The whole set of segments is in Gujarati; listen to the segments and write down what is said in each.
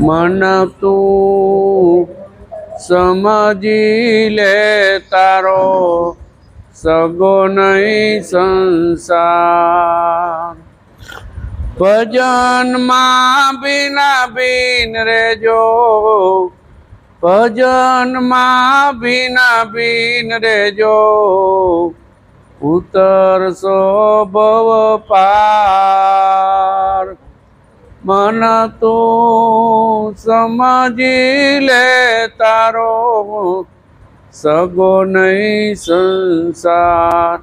મન તું સમજી લે તારો સગો નહીં સંસાર. ભજનમાં ભીના ભીન રેજો, ભજનમાં ભીના ભીન રેજો, ઉતરશો ભવ પાર. મન તું સમજી લે તારો સગો નહીં સંસાર.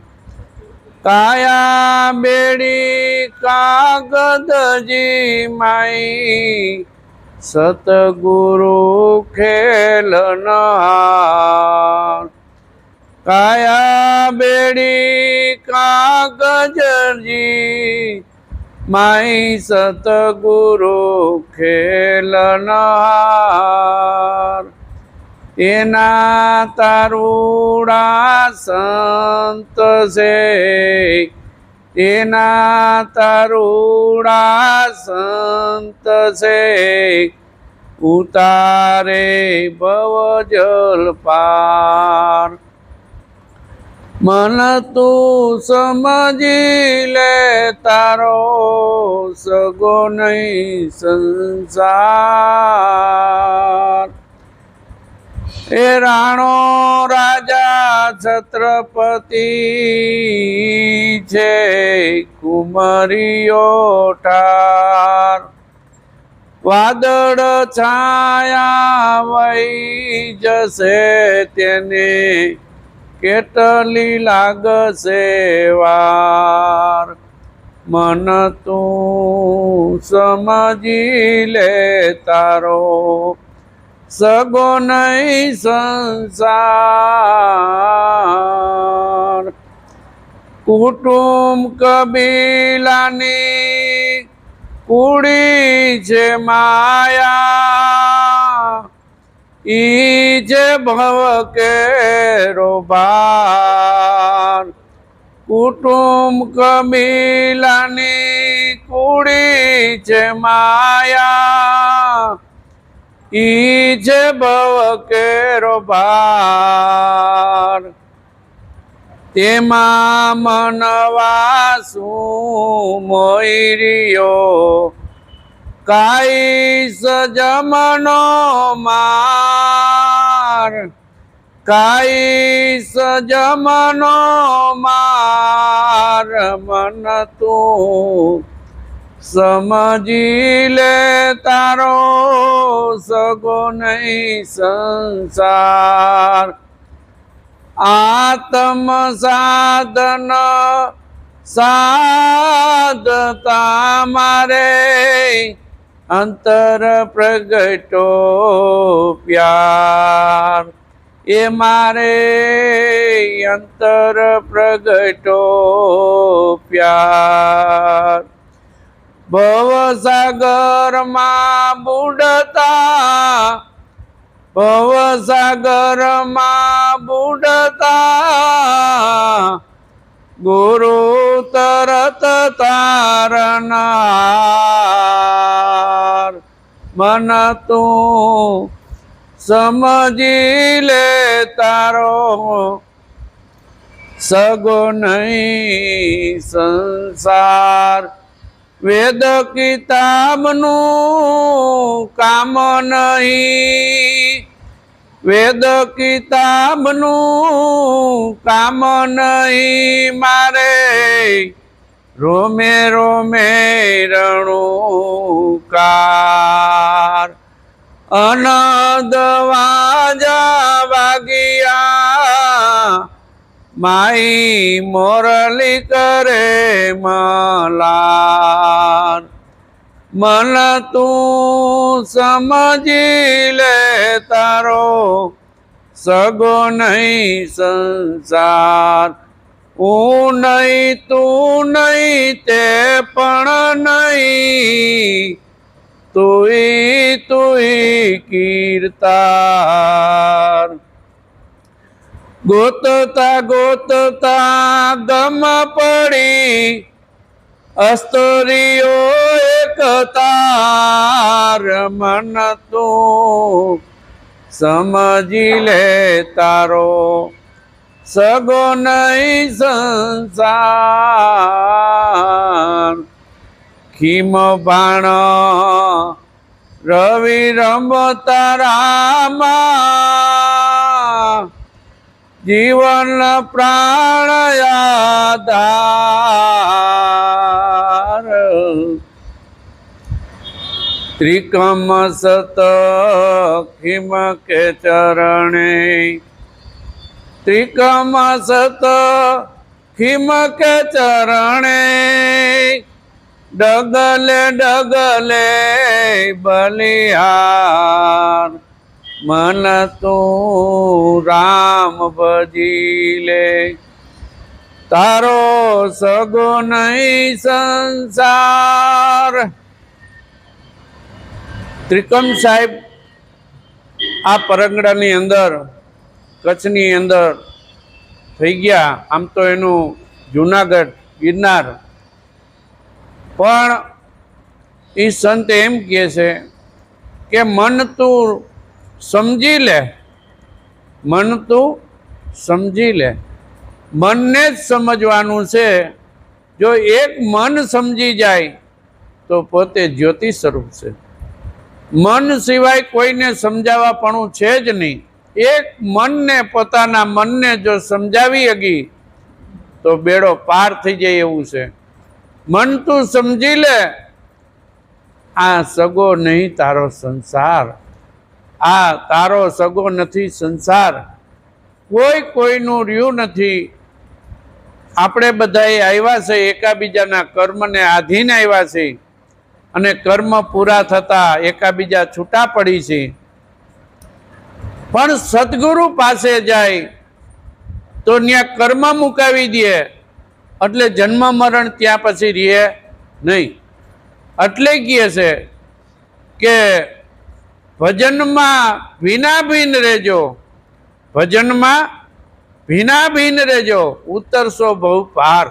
કાયા બેડી કાગદજી માઈ, સતગુરુ ખેલનહાર. કાયા બેડી કાગજજી માઈ, સતગુરુ ખેલનહાર. એના તારુડા સંત છે, એના તારુડા સંત છે, ઉતારે ભવ જલ પાર. મન તું સમજી લે તારો સગો નહીં સંસાર. એ રાણો રાજા છત્રપતિ છે, કુમરીઓ ઠાર. વાદળ છાયા વહી જશે તેને, કેટલી લાગશે વાર. મન તું સમજી લે તારો સગો નહીં સંસાર. કુટુંબ કબીલાની કુડી છે માયા, ઈ જે ભવ કેરો ભાર. કુટુંબ કબીલાની કુડી છે માયા, ઈ જે ભવ કેરો ભાર. તેમાં મનવાસું મોઈ રહ્યો, કાઈ સજમનો માર. કાઈ સજમનો માર. મન તું સમજી લે તારો સગો નહીં સંસાર. આત્મ સાધન સાધતા મારે, અંતર પ્રગટો પ્યાર. એ મારે અંતર પ્રગટો પ્યાર. ભવસાગરમાં બુડતા, ભવસાગરમાં બુડતા, ગુરુ તરત તારનાર. મન તું સમજી લે તારો સગો નહીં સંસાર. વેદ કિતાબનું કામ નહીં, વેદ કિતાબનું કામ નહીં મારે. રોમે રોમે રણુકાર. અનદ વાજા વાગિયા, માઈ મોરલી કરે મલાર. મન તું સમજી લે તારો સગો નહીં સંસાર. હું નહીં તું નહીં તે પણ નહીં, તુઈ તુઈ કીર્તાર. ગોતતા ગોતતા ગમ પડી, અસ્તરીઓ એક એક તાર મન તું સમજી લે તારો સગો નહીં સંસાર ખીમ બાણ રવિ રમતા રામા જીવન પ્રાણ આધાર ત્રિકમ સત ખીમ કે ચરણે ત્રિકમ સત ખીમ કે ચરણે ડગલે ડગલે બલિહાર મન તું રામ ભજી લે તારો સગો નહીં સંસાર. ત્રિકમ સાહેબ આ પરંગડાની અંદર કચ્છની અંદર થઈ ગયા. આમ તો એનું જુનાગઢ ગિરનાર, પણ એ સંત એમ કહે છે કે મન તું સમજી લે, મન તું સમજી લે. મનને જ સમજવાનું છે. જો એક મન સમજી જાય તો પોતે જ્યોતિ સ્વરૂપ છે. મન સિવાય કોઈને સમજાવવાપણું છે જ નહીં. એક મનને, પોતાના મનને જો સમજાવી શકી તો બેડો પાર થઈ જાય એવું છે. મન તું સમજી લે, આ સગો નહીં તારો સંસાર, આ તારો સગો નથી સંસાર. કોઈ કોઈનું રહ્યું નથી. આપણે બધાએ આવ્યા છે એકાબીજાના કર્મને આધીન આવ્યા છે, અને કર્મ પૂરા થતા એકાબીજા છૂટા પડી છે. પણ સદગુરુ પાસે જાય તો ત્યાં કર્મ મુકાવી દે, એટલે જન્મ મરણ ત્યાં પછી રહે નહીં. એટલે કહે છે કે ભજનમાં ભીનાભીન રહેજો, ભજનમાં ભીનાભીન રહેજો, ઉતરશો બહુ પાર.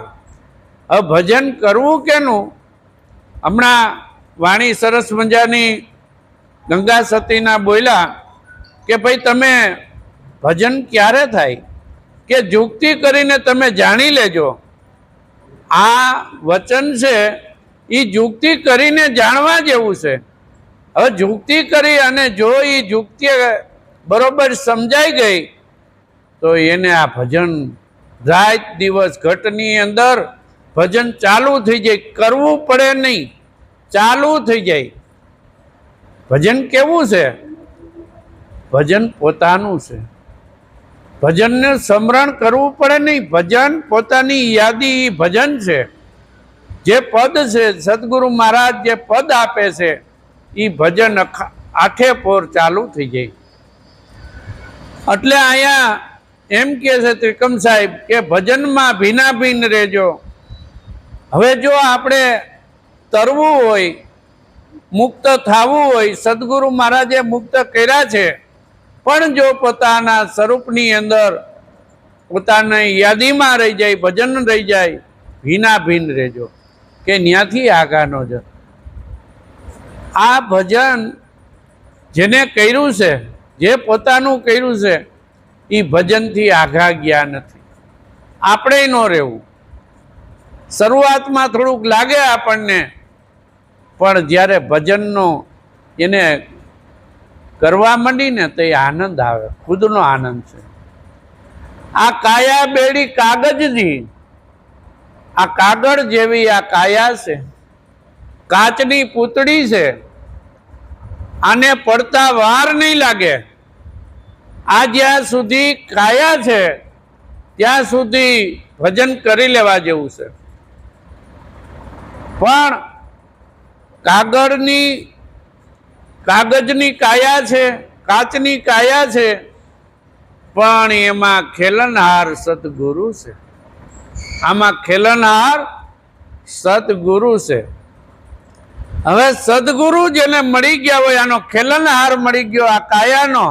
હવે ભજન કરવું કેનું? હમણાં વાણી સરસ મજાની ગંગા સતીના બોલ્યા કે ભાઈ તમે ભજન ક્યારે થાય? કે યુક્તિ કરીને તમે જાણી લેજો. આ વચન છે એ યુક્તિ કરીને જાણવા જેવું છે. હવે યુક્તિ કરી અને જો એ યુક્તિ બરોબર સમજાઈ ગઈ તો એને આ ભજન રાત દિવસ ઘટની અંદર ભજન ચાલુ થઈ જાય. કરવું પડે નહીં, ચાલુ થઈ જાય. ભજન કેવું છે? ભજન પોતાનું છે. ભજનને સ્મરણ કરવું પડે નહીં. ભજન પોતાની યાદી ભજન છે. જે પદ છે સદગુરુ મહારાજ જે પદ આપે છે એ ભજન આઠે પોર ચાલુ થઈ જાય. એટલે અહીંયા એમ કે છે ત્રિકમ સાહેબ કે ભજનમાં ભીનાભીન રહેજો. હવે જો આપણે તરવું હોય, મુક્ત થવું હોય, સદગુરુ મહારાજે મુક્ત કર્યા છે, પણ જો પોતાના સ્વરૂપની અંદર પોતાની યાદીમાં રહી જાય, ભજન રહી જાય, ભીનાભીન રહેજો કે ત્યાંથી આગા ન જ. આ ભજન જેને કર્યું છે, જે પોતાનું કર્યું છે, એ ભજનથી આઘા ગયા નથી. આપણે ન રહેવું. શરૂઆતમાં થોડુંક લાગે આપણને, પણ જ્યારે ભજનનો એને કરવા માંડીને તો એ આનંદ આવે, ખુદનો આનંદ છે. આ કાયા બેડી કાગજની, આ કાગળ જેવી આ કાયા છે, કાચની પૂતળી છે. આને પડતા વાર નહીં લાગે. આ જ્યાં સુધી કાયા છે ત્યાં સુધી ભજન કરી લેવા જેવું છે. પણ કાગજની કાયા છે, કાચની કાયા છે, પણ એમાં ખેલનહાર સદગુરુ છે. આમાં ખેલનહાર સદગુરુ છે. હવે સદગુરુ જેને મળી ગયા હોય, આનો ખેલનહાર મળી ગયો આ કાયાનો,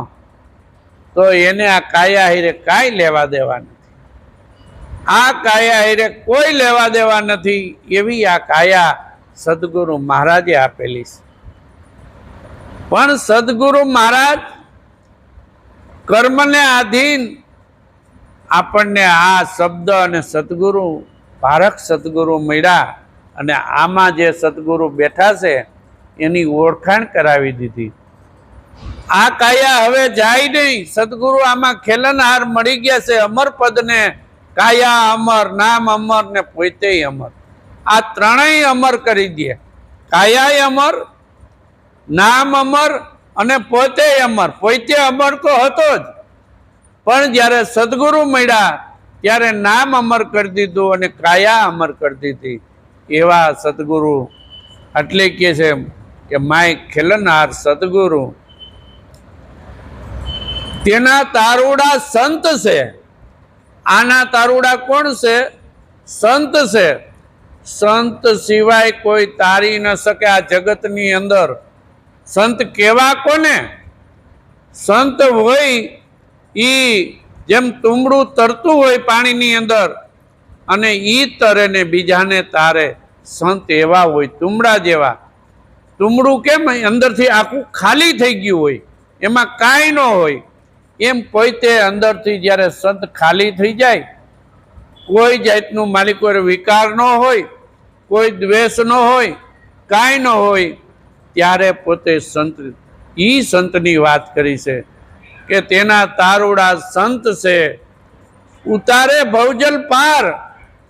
તો એને આ કાયા હારે કાંઈ લેવા દેવા નથી. આ કાયા હારે કોઈ લેવા દેવા નથી. એવી આ કાયા સદગુરુ મહારાજે આપેલી છે. પણ સદગુરુ મહારાજ કર્મને આધીન આપણને આ શબ્દ અને સદગુરુ ભારત સદગુરુ મળ્યા અને આમાં જે સદગુરુ બેઠા છે એની ઓળખાણ કરાવી દીધી. આ કાયા હવે જાય નહીં. સદગુરુ આમાં ખેલનહાર મળી ગયા છે. અમર પદને કાયા અમર, નામ અમર ને પોતે અમર. આ ત્રણેય અમર કરી દે. કાયા અમર, નામ અમર અને પોતે અમર. પોતે અમર તો હતો જ, પણ જ્યારે સદગુરુ મળ્યા ત્યારે નામ અમર કરી દીધું અને કાયા અમર કરી દીધી. એવા સદગુરુ એટલે કે છે કે માય ખેલનહાર સદગુરુ, તેના તારુડા સંત છે. આના તારુડા કોણ છે? સંત છે. સંત સિવાય કોઈ તારી ન શકે આ જગતની અંદર. સંત કેવા કોને? સંત હોય ઈ જેમ તુંબડું તરતું હોય પાણીની અંદર અને ઈ તરે ને બીજાને તારે. સંત એવા હોય, તુંબડા જેવા. તુંબડું કેમ અંદરથી આખું ખાલી થઈ ગયું હોય, એમાં કાંઈ ન હોય, એમ પોતે અંદરથી જ્યારે સંત ખાલી થઈ જાય, કોઈ જાતનું માલિકો વિકાર ન હોય, કોઈ દ્વેષ ન હોય, કાંઈ ન હોય, ત્યારે પોતે સંત. ઈ સંતની વાત કરી છે કે તેના તારુડા સંત છે. ઉતારે ભવજલ પાર.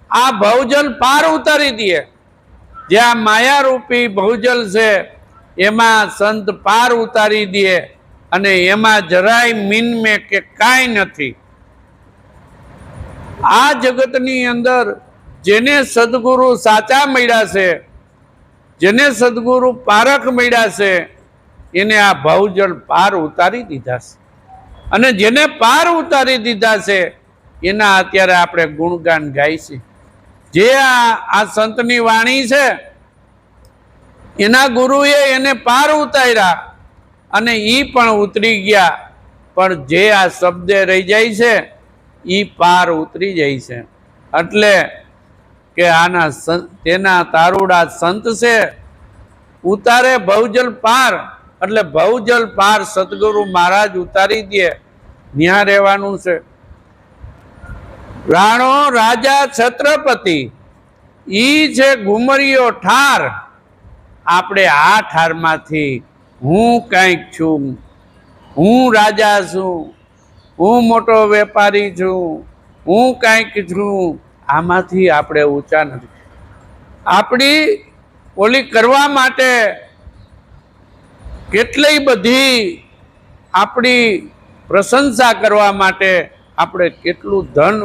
આ ભવજલ પાર ઉતારી દે. જે આ માયારૂપી ભવજલ છે એમાં સંત પાર ઉતારી દે અને એમાં જરાય મીનમે કે કાંઈ નથી. આ જગતની અંદર જેને સદગુરુ સાચા મળ્યા છે, જેને સદગુરુ પારખ મળ્યા છે, એને આ ભવજલ પાર ઉતારી દીધા છે. અને જેને પાર ઉતારી દીધા છે એના અત્યારે આપણે ગુણગાન ગાય છે. જે આ સંતની વાણી છે, એના ગુરુએ એને પાર ઉતાર્યા અને ઈ પણ ઉતરી ગયા. પણ જે આ શબ્દે રહી જાય છે ઈ પાર ઉતરી જાય છે. એટલે કે આના તેના તારુડા સંત છે. ઉતારે ભવજલ પાર. એટલે ભવજલ પાર સદગુરુ મહારાજ ઉતારી દે. ન્યા રહેવાનું છે. રાણો રાજા છત્રપતિ ઈ છે ઘુમરીયો ઠાર. આપણે આ ઠારમાંથી હું કંઈક છું, હું રાજા છું, હું મોટો વેપારી છું, હું કંઈક છું, આમાંથી આપણે ઊંચા નથી. આપણી ઓલી કરવા માટે કેટલી બધી આપણી પ્રશંસા કરવા માટે આપણે કેટલું ધન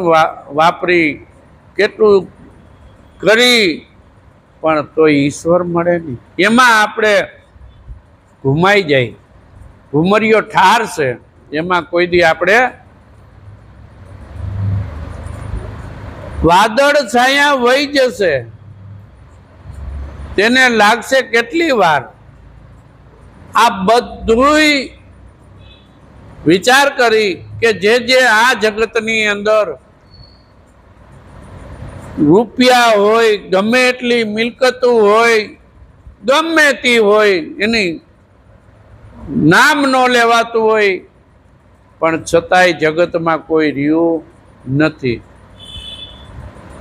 વાપરી, કેટલું કરી, પણ તો ઈશ્વર મળે નહીં. એમાં આપણે ઘુમાઈ જાય. ઘુમરીયો ઠાર છે, એમાં કોઈ દી આપણે વાદળ છાયા વહી જશે, તેને લાગશે કેટલી વાર. આ બધુંય વિચાર કરી કે જે આ જગતની અંદર રૂપિયા હોય, ગમે એટલી મિલકતો હોય, ગમે તે હોય, એની નામ ન લેવાતું હોય, પણ છતાંય જગતમાં કોઈ રહ્યું નથી.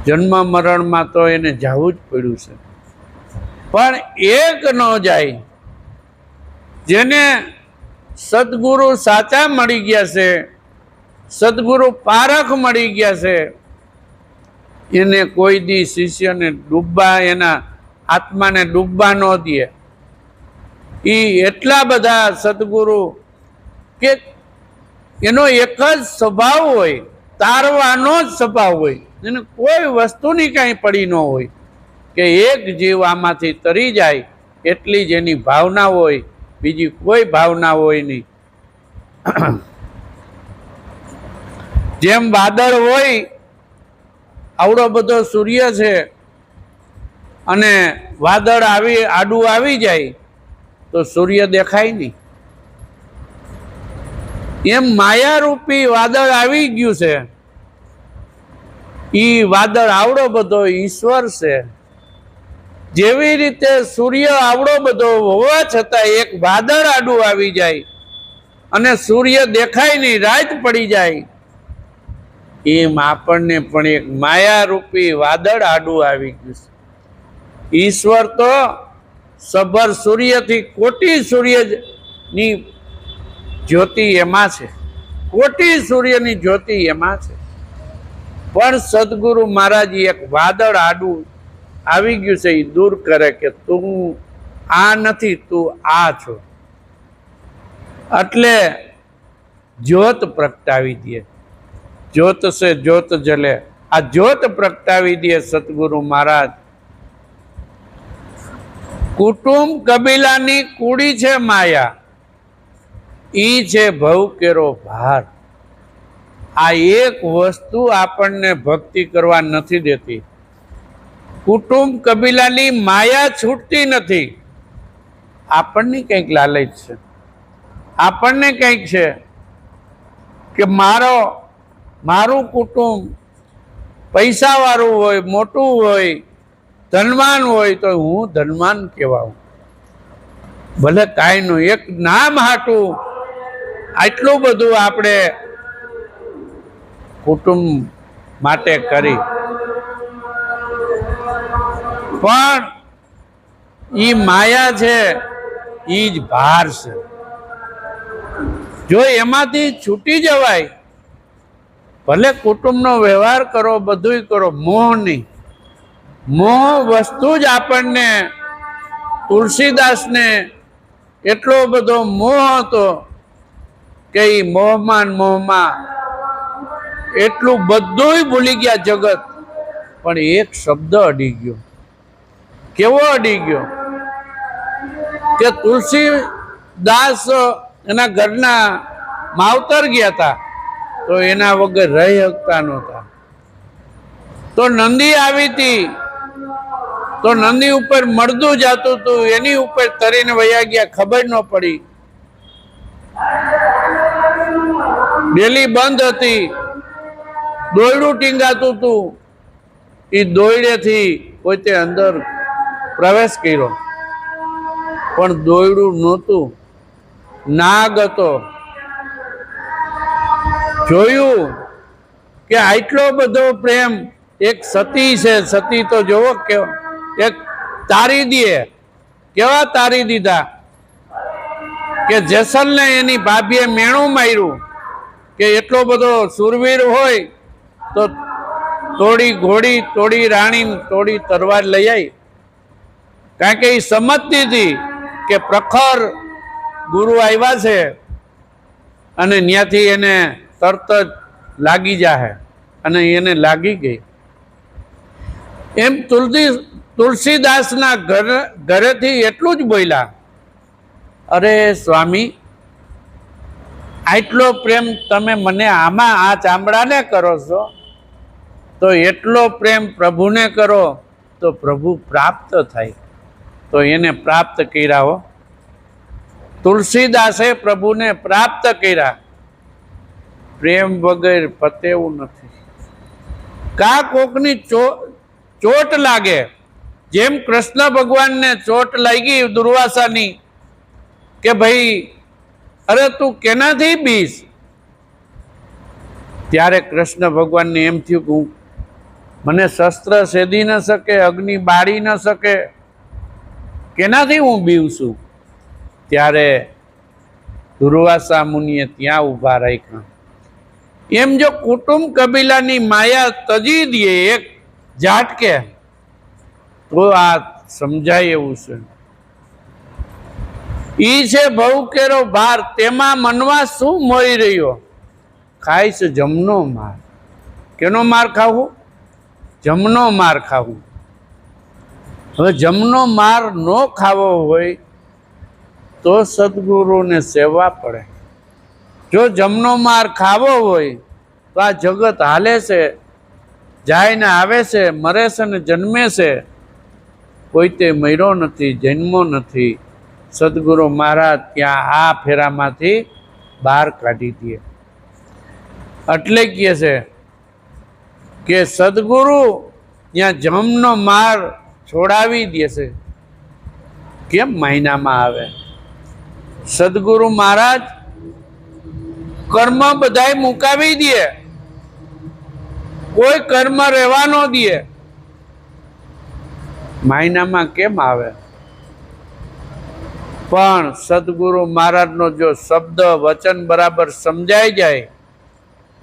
જન્મ મરણમાં તો એને જવું જ પડ્યું છે. પણ એક ન જાય. જેને સદગુરુ સાચા મળી ગયા છે, સદગુરુ પારખ મળી ગયા છે, એને કોઈ દી શિષ્યને ડૂબવા, એના આત્માને ડૂબવા ન દે. એ એટલા બધા સદગુરુ કે એનો એક જ સ્વભાવ હોય, તારવાનો જ સ્વભાવ હોય. એને કોઈ વસ્તુની કાંઈ પડી ન હોય કે એક જીવ આમાંથી તરી જાય એટલી જ એની ભાવના હોય, બીજી કોઈ ભાવના હોય નહીં. જેમ વાદળ હોય, આવડો બધો સૂર્ય છે અને વાદળ આડું આવી જાય તો સૂર્ય દેખાય નહીં. એમ માયારૂપી વાદળ આવી ગયું છે. ઈ વાદળ આવડો બધો ઈશ્વર છે. જેવી રીતે સૂર્ય આવડો બધો હોવા છતાં એક વાદળ આડું આવી જાય અને સૂર્ય દેખાય નહીં, રાત પડી જાય, એમ આપણને પણ એક માયારૂપી વાદળ આડું આવી ગયું છે. ઈશ્વર તો સબર સૂર્યથી કોટી સૂર્યની જ્યોતિ એમાં છે, કોટી સૂર્યની જ્યોતિ એમાં છે. પણ સદગુરુ મહારાજ એક વાદળ આડું આવી ગયું છે, એ દૂર કરે કે તું આ નથી, તું આ છો. એટલે જ્યોત પ્રગટાવી દે. જ્યોત સે જ્યોત જલે. આ જ્યોત પ્રગટાવી દે સદગુરુ મહારાજ. કુટુંબ કબીલાની કુડી છે માયા, ઈ છે ભવ કેરો ભાર. આ એક વસ્તુ આપણને ભક્તિ કરવા નથી દેતી. કુટુંબ કબીલાની માયા છૂટતી નથી. આપણને કંઈક લાલચ છે, આપણને કંઈક છે કે મારું કુટુંબ પૈસાવાળું હોય, મોટું હોય, ધનવાન હોય તો હું ધનવાન કહેવાઉં. ભલે કાંઈ નું એક નામ હાટું આટલું બધું આપણે કુટુંબ માટે કરી, પણ ઈ માયા છે, ઈ જ ભાર છે. જો એમાંથી છૂટી જવાય, ભલે કુટુંબનો વ્યવહાર કરો, બધુંય કરો, મોહ નહીં. મોહ વસ્તુ જ આપણને, તુલસીદાસને એટલો બધો મોહ હતો કે એ મોહમાં એટલું બધુંય ભૂલી ગયા જગત. પણ એક શબ્દ અડી ગયો. કેવો અડી ગયો કે તુલસીદાસ એના ઘરના માવતર ગયા હતા તો એના વગર રહી શકતા નહોતા. તો નંદી આવી હતી, તો નંદી ઉપર મળદું જતું હતું, એની ઉપર તરીને વયા ગયા, ખબર ન પડી. ડેલી બંધ હતી, દોયડું ટીંગાતું હતું, એ દોયડેથી પોતે અંદર પ્રવેશ કર્યો, પણ દોયડું નહોતું, નાગ હતો. જોયું કે આટલો બધો પ્રેમ એક સતી છે. સતી તો જોવો કે એક તારી દે, કેવા તારી દીધા કે જેસલને એની ભાભીએ મેણું માર્યું કે એટલો બધો સુરવીર હોય તો તોડી ઘોડી, તોડી રાણી, તોડી તરવાર લઈ આવી. કારણ કે એ સમજતી હતી કે પ્રખર ગુરુ આવ્યા છે અને ત્યાંથી એને તરત જ લાગી જાહે, અને એને લાગી ગઈ. એમ તુલસીદાસના ઘરેથી એટલું જ બોલ્યા, અરે સ્વામી, આટલો પ્રેમ તમે મને આમાં આ ચામડાને કરો છો, તો એટલો પ્રેમ પ્રભુને કરો તો પ્રભુ પ્રાપ્ત થાય. તો એને પ્રાપ્ત કર્યા હો. તુલસીદાસે પ્રભુને પ્રાપ્ત કર્યા. પ્રેમ વગર પતેવું નથી. કા કોકની ચોટ લાગે, જેમ કૃષ્ણ ભગવાનને ચોટ લાગી દુર્વાસાની કે ભાઈ અરે તું કેનાથી બીસ, ત્યારે કૃષ્ણ ભગવાનને એમ થયું કે મને શસ્ત્ર સેદી ન શકે, અગ્નિ બાળી ન શકે, કેનાથી હું બીવું છું. ત્યારે દુર્વાસા મુનિએ ત્યાં ઊભા રાખ્યા. એમ જો કુટુંબ કબીલાની માયા તજી દે એક ઝાટકે તો આ સમજાય એવું છે. ઈ છે ભવ કેરો ભાર, તેમાં મનવા શું મોઈ રહ્યો, ખાય છે જમનો માર. કેનો માર ખાવું? જમનો માર ખાવું. હવે જમનો માર ન ખાવો હોય તો સદગુરુને સેવા પડે. જો જમનો માર ખાવો હોય તો આ જગત હાલે છે, જાય ને આવે છે, મરે છે ને જન્મે છે, કોઈ તે મર્યો નથી, જન્મો નથી. સદગુરુ મહારાજ ત્યાં આ ફેરામાંથી બહાર કાઢી દે. એટલે કહે છે કે સદગુરુ ત્યાં જમનો માર છોડાવી દેશે. કેમ મહિનામાં આવે? સદગુરુ મહારાજ કર્મ બધાય મુકાવી દે, કોઈ કર્મ રહેવા ન દે. મહિનામાં કેમ આવે? પણ સદગુરુ મહારાજનો જો શબ્દ વચન બરાબર સમજાઈ જાય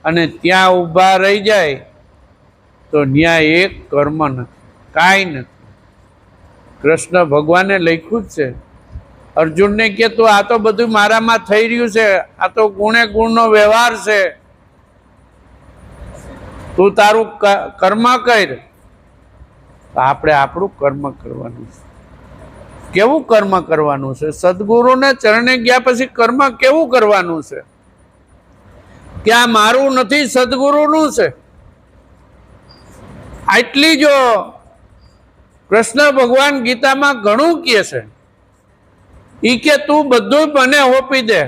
અને ત્યાં ઊભા રહી જાય તો ન્યાય એક કર્મ નથી, કાંઈ નથી. કૃષ્ણ ભગવાને લખ્યું જ છે. અર્જુનને કે તું આ તો બધું મારામાં થઈ રહ્યું છે, આ તો ગુણે ગુણનો વ્યવહાર છે, તું તારું કર્મ કર. આપણે આપણું કર્મ કરવાનું છે. કેવું કર્મ કરવાનું છે? સદગુરુને ચરણે ગયા પછી કર્મ કેવું કરવાનું છે? કે આ મારું નથી, સદગુરુનું છે. આટલી જો કૃષ્ણ ભગવાન ગીતામાં ઘણું કહે છે. ઈ કે તું બધું મને હોપી દે,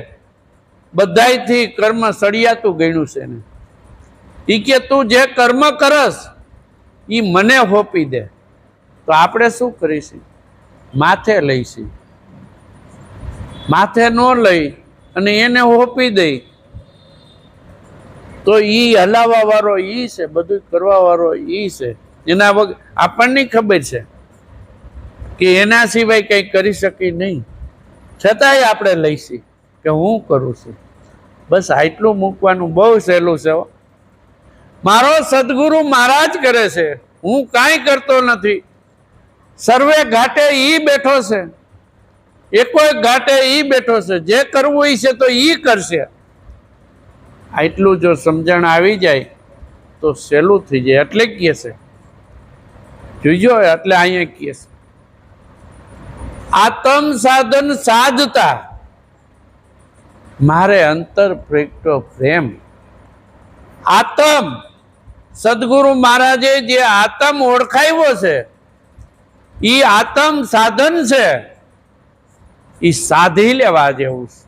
બધાયથી કર્મ સળિયાતું ગણ્યું છે ને. ઈ કે તું જે કર્મ કરસ ઈ મને હોપી દે. તો આપણે શું કરીશું? માથે લઈશું. માથે ન લઈ અને એને હોપી દઈ તો ઈ હલાવા વાળો ઈ છે, બધું કરવા વાળો ઈ છે. એના વગર આપણને ખબર છે કે એના સિવાય કંઈ કરી શકી નહીં, છતાંય આપણે લઈશી કે હું કરું છું. બસ આટલું મૂકવાનું બહુ સહેલું છે. મારો સદગુરુ મહારાજ કરે છે, હું કાંઈ કરતો નથી. સર્વે ઘાટે ઈ બેઠો છે, એકોય ઘાટે ઈ બેઠો છે. જે કરવું ઈ છે તો ઈ કરશે. આટલું જો સમજણ આવી જાય તો સહેલું થઈ જાય. એટલે કહે છે, જોઈજો, એટલે અહીંયા કહે છે આત્મ સાધન સાધતા મારે અંતર પ્રગટો પ્રેમ. આત્મ સદગુરુ મહારાજે જે આત્મ ઓળખાવ્યો છે ઈ આત્મ સાધન છે, ઈ સાધી લેવા જેવું છે.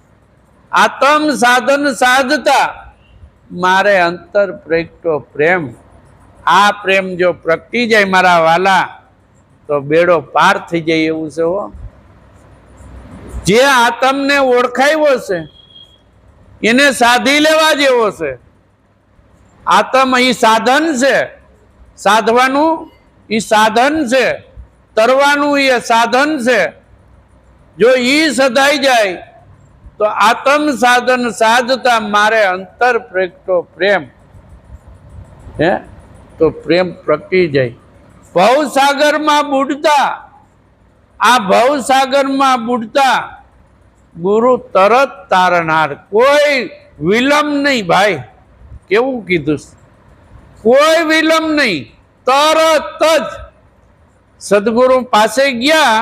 આત્મ સાધન સાધતા મારે અંતર પ્રગટો પ્રેમ. આ પ્રેમ જો પ્રગટી જાય મારા વાલા તો બેડો પાર થઈ જાય એવું છે. હો, જે આત્મને ઓળખાવ્યો છે એને સાધી લેવા જેવો છે. આત્મ ઈ સાધન છે, સાધવાનું ઈ સાધન છે, તરવાનું એ સાધન છે. જો ઈ સધાઈ જાય તો આત્મ સાધન સાધતા મારે અંતર પ્રગટો પ્રેમ. હે, તો પ્રેમ પ્રગટી જાય. ભવસાગરમાં બુડતા, આ ભવસાગરમાં બુડતા ગુરુ તરત તારનાર. કોઈ વિલંબ નહીં ભાઈ. કેવું કીધું? કોઈ વિલંબ નહીં, તરત જ સદગુરુ પાસે ગયા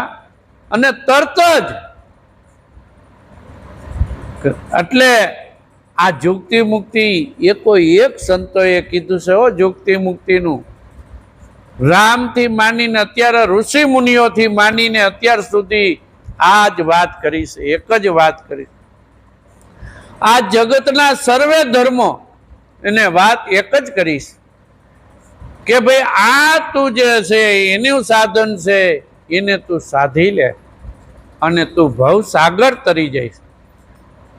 અને તરત જ. એટલે આ જુક્તિ મુક્તિ એ કોઈ એક સંતોએ કીધું છે. હો, જુક્તિ મુક્તિનું રામથી માનીને અત્યારે ઋષિ મુનિઓથી માનીને અત્યાર સુધી આ જ વાત કરી છે, એક જ વાત કરી. આ જગતના સર્વે ધર્મો એને વાત એક જ કરીશ કે ભાઈ આ તું જે છે એનું સાધન છે, એને તું સાધી લે અને તું ભવસાગર તરી જઈશ.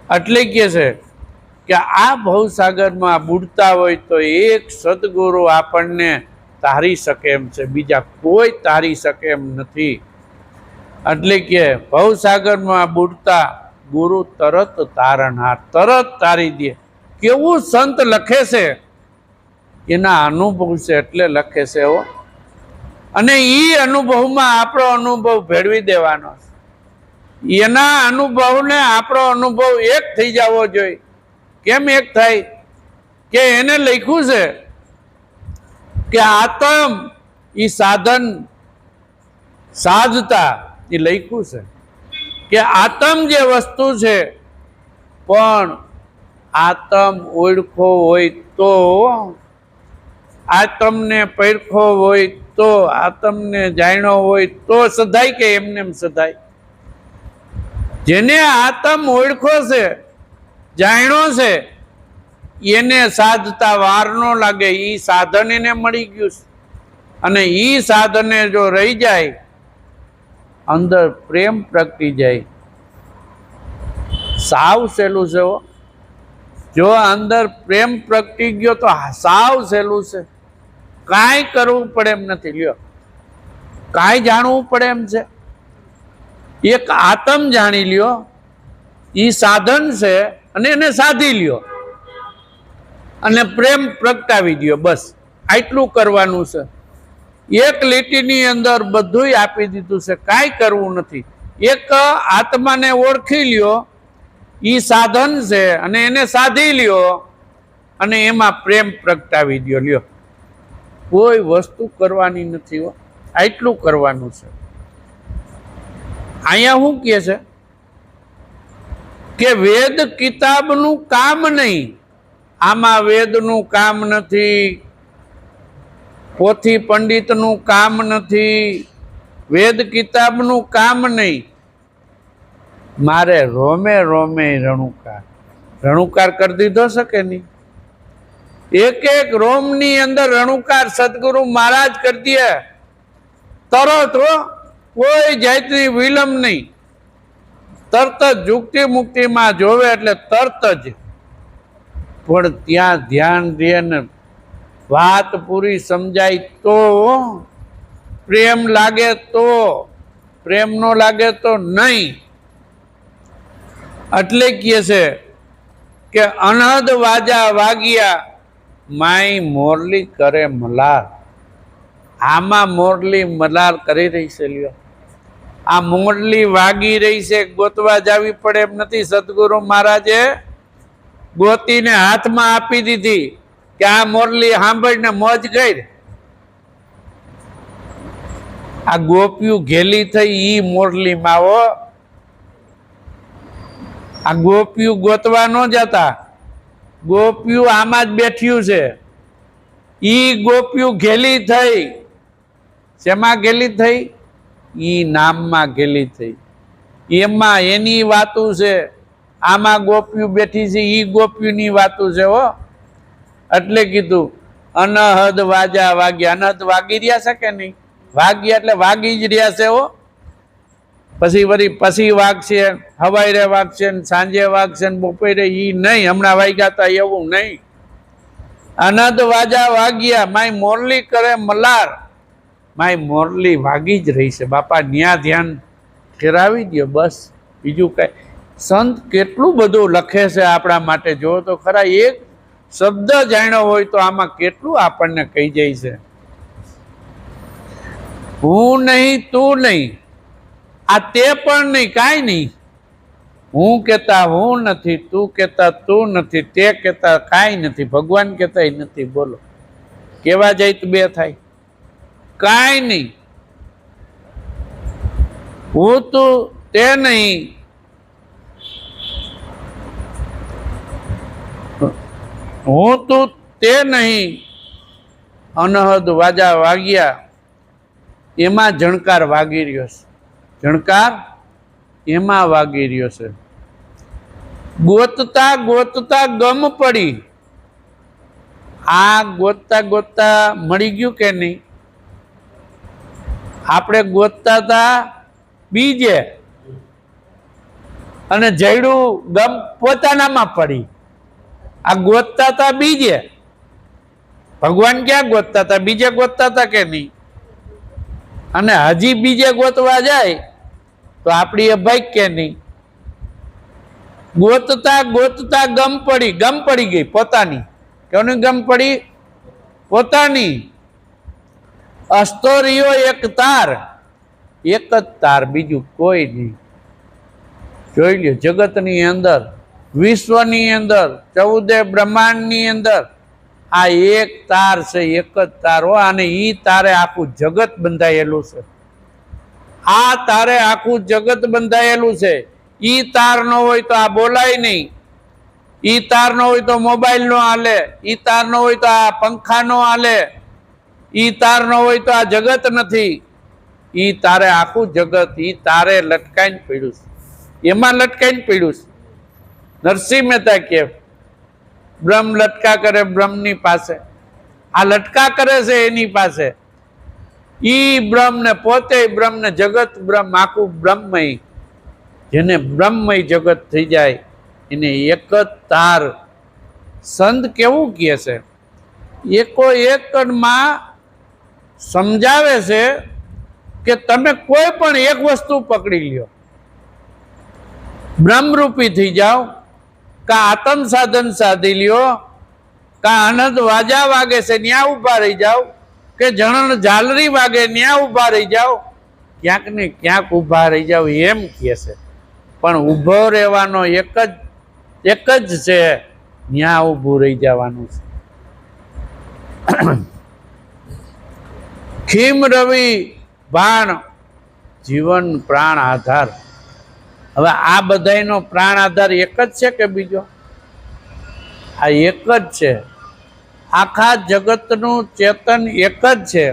એટલે કે છે કે આ ભવસાગરમાં બુડતા હોય તો એક સદગુરુ આપણને તારી શકે એમ છે, બીજા કોઈ તારી શકે એમ નથી. એટલે કે ભવસાગરમાં બુડતા ગુરુ તરત તારણહાર, તરત તારી દે. કેવું સંત લખે છે, એના અનુભવ છે એટલે લખે છે. હો, અને ઈ અનુભવમાં આપણો અનુભવ ભેળવી દેવાનો છે. એના અનુભવને આપણો અનુભવ એક થઈ જવો જોઈએ. કેમ એક થાય? કે એને લખ્યું છે કે આત્મ ઈ સાધન સાધતા, એ લખ્યું છે કે આત્મ જે વસ્તુ છે, પણ આત્મ ઓળખો હોય તો, આત્મને પરખો હોય તો, આત્મને જાણ્યો હોય તો સદાય કે એમને એમ સદાય. જેને આત્મ ઓળખો છે, જાણ્યો છે, એને સાધતા વાર ન લાગે. ઈ સાધન એને મળી ગયું છે. અને ઈ સાધને જો રહી જાય, અંદર પ્રેમ પ્રગટી જાય. સાવ સહેલું છે. જો અંદર પ્રેમ પ્રગટી ગયો તો સાવ સહેલું છે. કાંઈ કરવું પડે એમ નથી. લ્યો, કાંઈ જાણવું પડે એમ છે. એક આત્મ જાણી લ્યો, ઈ સાધન છે, અને એને સાધી લ્યો અને પ્રેમ પ્રગટાવી દો. બસ આટલું કરવાનું છે. એક લીટીની અંદર બધું આપી દીધું છે. કાંઈ કરવું નથી. એક આત્માને ઓળખી લ્યો, ઈ સાધન છે, અને એને સાધી લ્યો અને એમાં પ્રેમ પ્રગટાવી દો. લ્યો, કોઈ વસ્તુ કરવાની નથી. આટલું કરવાનું છે. અહીંયા શું કહે છે કે વેદ કિતાબનું કામ નહીં. આમાં વેદનું કામ નથી, પોથી પંડિતનું કામ નથી, વેદ કિતાબનું કામ નહીં. મારે રોમે રોમે રણુકાર. રણુકાર કરી દીધો છે કે નહીં? એક એક રોમની અંદર રણુકાર સદગુરુ મહારાજ કરી દે. તરત કોઈ જાતની વિલંબ નહીં. તરત જ યુક્તિ મુક્તિમાં જોવે એટલે તરત જ. પણ ત્યાં ધ્યાન દે ને વાત પૂરી સમજાય તો, પ્રેમ લાગે તો, પ્રેમ નો લાગે તો નહીં. એટલે કહે છે કે અનહદ વાજા વાગ્યા, માય મોરલી કરે મલાર. આમાં મોરલી મલાર કરી રહી છે. લ્યો, આ મોરલી વાગી રહી છે, ગોતવા જાવી પડે એમ નથી. સદગુરુ મહારાજે ગોતીને હાથમાં આપી દીધી કે આ મોરલી સાંભળીને મોજ કરી. આ ગોપિયું ઘેલી થઈ ઈ મોરલીમાં. આ ગોપિયું ગોતવા ન જતા. ગોપિયું આમાં જ બેઠ્યું છે. ઈ ગોપિયું ઘેલી થઈ. શેમાં ઘેલી થઈ? ઈ નામમાં ઘેલી થઈ. એમાં એની વાતું છે. આમાં ગોપિયું બેઠી છે, ઈ ગોપિયુંની વાતું છે. એટલે કીધું અનહદ વાજા વાગ્યા. અનહદ વાગી રહ્યા છે કે નહીં? વાગ્યા એટલે વાગી જ રહ્યા છે. પછી વાગશે, હવારે વાગશે, સાંજે વાગશે, બપોરે. ઈ નહીં હમણાં વાગ્યા હતા એવું નહીં. અનહદ વાજા વાગ્યા, માય મોરલી કરે મલાર. માય મોરલી વાગી જ રહી છે. બાપા ન્યા ધ્યાન ફેરાવી દો. બસ બીજું કઈ. સંત કેટલું બધું લખે છે આપણા માટે. જો તો ખરા, એક શબ્દ જાણ્યો હોય તો આમાં કેટલું આપણને કહી જાય છે. હું નહીં, તું નહીં, આ તે પણ નહીં, કાંઈ નહીં. હું કહેતા હું નથી, તું કહેતા તું નથી, તે કહેતા કાંઈ નથી, ભગવાન કહેતા નથી. બોલો, કેવા જાય તો બે થાય. કાંઈ નહીં. હું તું તે નહીં, હું તું તે નહીં. અનહદ વાજા વાગ્યા, એમાં જણકાર વાગી રહ્યો છે. જણકાર એમાં વાગી રહ્યો છે. ગોતતા ગોતતા ગમ પડી. આ ગોતતા ગોતતા મળી ગયું કે નહીં? આપણે ગોતતા હતા બીજે, અને જયડું ગમ પોતાનામાં પડી. આ ગોતતા હતા બીજે. ભગવાન ક્યાં ગોતતા હતા? બીજે ગોતતા હતા કે નહીં? અને હજી બીજે ગોતવા જાય તો આપણી એ ભાઈ કે નહીં? ગોતતા ગોતતા ગમ પડી. ગમ પડી ગઈ પોતાની. કોની ગમ પડી? પોતાની. અસ્તોરિયો એક તાર, એક જ તાર, બીજું કોઈ નહીં. જોઈ લ્યો, જગતની અંદર, વિશ્વની અંદર, 14 બ્રહ્માંડની અંદર આ એક તાર છે. એક જ તાર. અને ઈ તારે આખું જગત બંધાયેલું છે. આ તારે આખું જગત બંધાયેલું છે. ઈ તાર ન હોય તો આ બોલાય નહીં. ઈ તાર ન હોય તો મોબાઈલ નો હાલે. ઈ તાર ન હોય તો આ પંખા નો હાલે. ઈ તાર ન હોય તો આ જગત નથી. ઈ તારે આખું જગત ઈ તારે લટકાઈને પડ્યું છે. એમાં લટકાઈને પડ્યું છે. નરસિંહ મહેતા કે બ્રહ્મ લટકા કરે બ્રહ્મની પાસે. આ લટકા કરે છે એની પાસે. ઈ બ્રહ્મ ને પોતે બ્રહ્મ ને જગત બ્રહ્મ, આખું બ્રહ્મમય, જેને બ્રહ્મમય જગત થઈ જાય એને એક જ તાર. સંત કેવું કહે છે, એકો એકમાં સમજાવે છે કે તમે કોઈ પણ એક વસ્તુ પકડી લ્યો, બ્રહ્મરૂપી થઈ જાઓ, કા આત્મ સાધન સાધી લ્યો, કા આનંદ વાજા વાગે છે ત્યાં ઊભા રહી જાઓ, કે જણન ઝાલરી વાગે ત્યાં ઊભા રહી જાઓ, ક્યાંક ને ક્યાંક ઊભા રહી જાઓ એમ કહે છે. પણ ઊભો રહેવાનો એક જ છે, ત્યાં ઊભું રહી જવાનું છે. ખીમ રવિ બાણ જીવન પ્રાણ આધાર. હવે આ બધાનો પ્રાણ આધાર એક જ છે કે બીજો? આ એક જ છે. આખા જગતનું ચેતન એક જ છે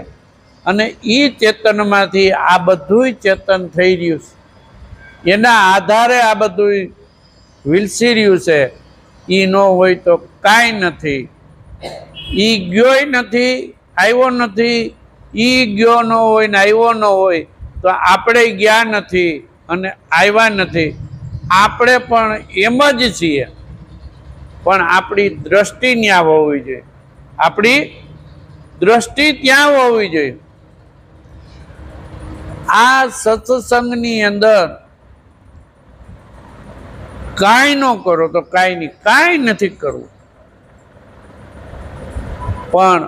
અને એ ચેતનમાંથી આ બધું ચેતન થઈ રહ્યું છે. એના આધારે આ બધું વિલસી રહ્યું છે. એ ન હોય તો કાંઈ નથી. એ ગયોય નથી, આવ્યો નથી. એ ગયો ન હોય ને આવ્યો ન હોય તો આપણે ગયા નથી અને આવ્યા નથી. આપણે પણ એમ જ છીએ, પણ આપણી દ્રષ્ટિ ત્યાં હોવી જોઈએ. આપણી દ્રષ્ટિ ત્યાં હોવી જોઈએ. આ સત્સંગની અંદર કાંઈ ન કરો તો કાંઈ નહીં, કાંઈ નથી કરવું, પણ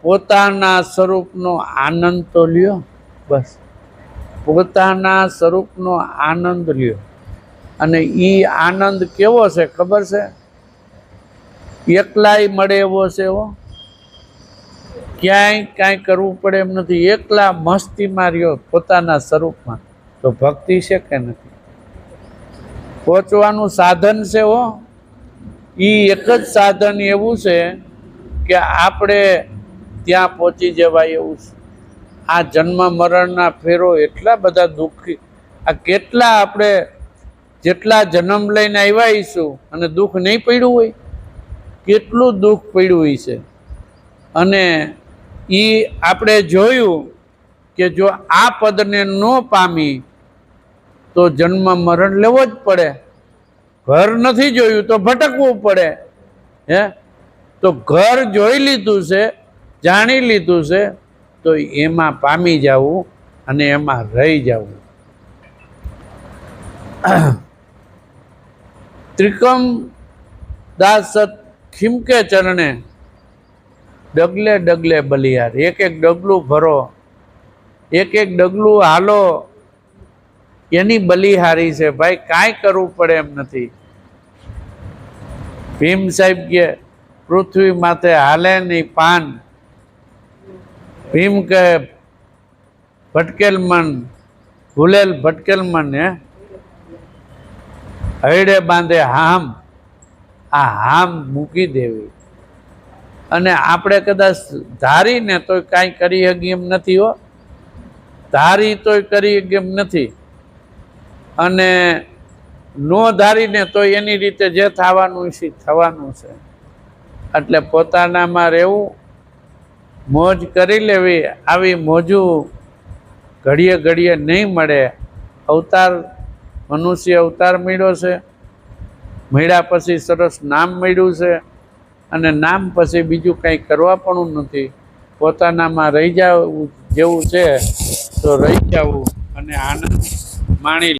પોતાના સ્વરૂપનો આનંદ તો લ્યો. બસ પોતાના સ્વરૂપનો આનંદ લ્યો. અને એ આનંદ કેવો છે ખબર છે? એકલાય મળે એવો છે. એવો ક્યાંય કાંઈ કરવું પડે એમ નથી. એકલા મસ્તીમાં રહ્યો પોતાના સ્વરૂપમાં, તો ભક્તિ છે કે નથી? પહોંચવાનું સાધન છે. એ એક જ સાધન એવું છે કે આપણે ત્યાં પહોંચી જવાય એવું છે. આ જન્મ મરણના ફેરો એટલા બધા દુઃખી, આ કેટલા આપણે જેટલા જન્મ લઈને આવ્યા હઈશું અને દુઃખ નહીં પડ્યું હોય, કેટલું દુઃખ પડ્યું હોય છે. અને એ આપણે જોયું કે જો આ પદને ન પામી તો જન્મ મરણ લેવો જ પડે. ઘર નથી જોયું તો ભટકવું પડે. હે, તો ઘર જોઈ લીધું છે, જાણી લીધું છે, તો એમાં પામી જવું અને એમાં રહી જવું. ત્રિકમ દાસ ખીમકે ચરણે ડગલે ડગલે બલિયાર. એક એક ડગલું ભરો, એક એક ડગલું હાલો, એની બલિહારી છે ભાઈ. કાંઈ કરવું પડે એમ નથી. ભીમ સાહેબ કે પૃથ્વી માથે હાલે નહીં પાન. ભીમ કે ભટકેલ મન, ભૂલેલ ભટકેલ મન, હૈડે બાંધે હામ. આ હામ મૂકી દેવી. અને આપણે કદાચ ધારીને તોય કાંઈ કરી શકી એમ નથી. ધારી તોય કરી શકી એમ નથી, અને નો ધારીને તો એની રીતે જે થવાનું છે થવાનું છે. એટલે પોતાનામાં રહેવું, મોજ કરી લેવી. આવી મોજું ઘડીએ ઘડીએ નહીં મળે. અવતાર, મનુષ્ય અવતાર મળ્યો છે, મળ્યા પછી સરસ નામ મળ્યું છે, અને નામ પછી બીજું કંઈ કરવા પણ નથી. પોતાનામાં રહી જવું જેવું છે તો રહી જવું અને આનંદ માણી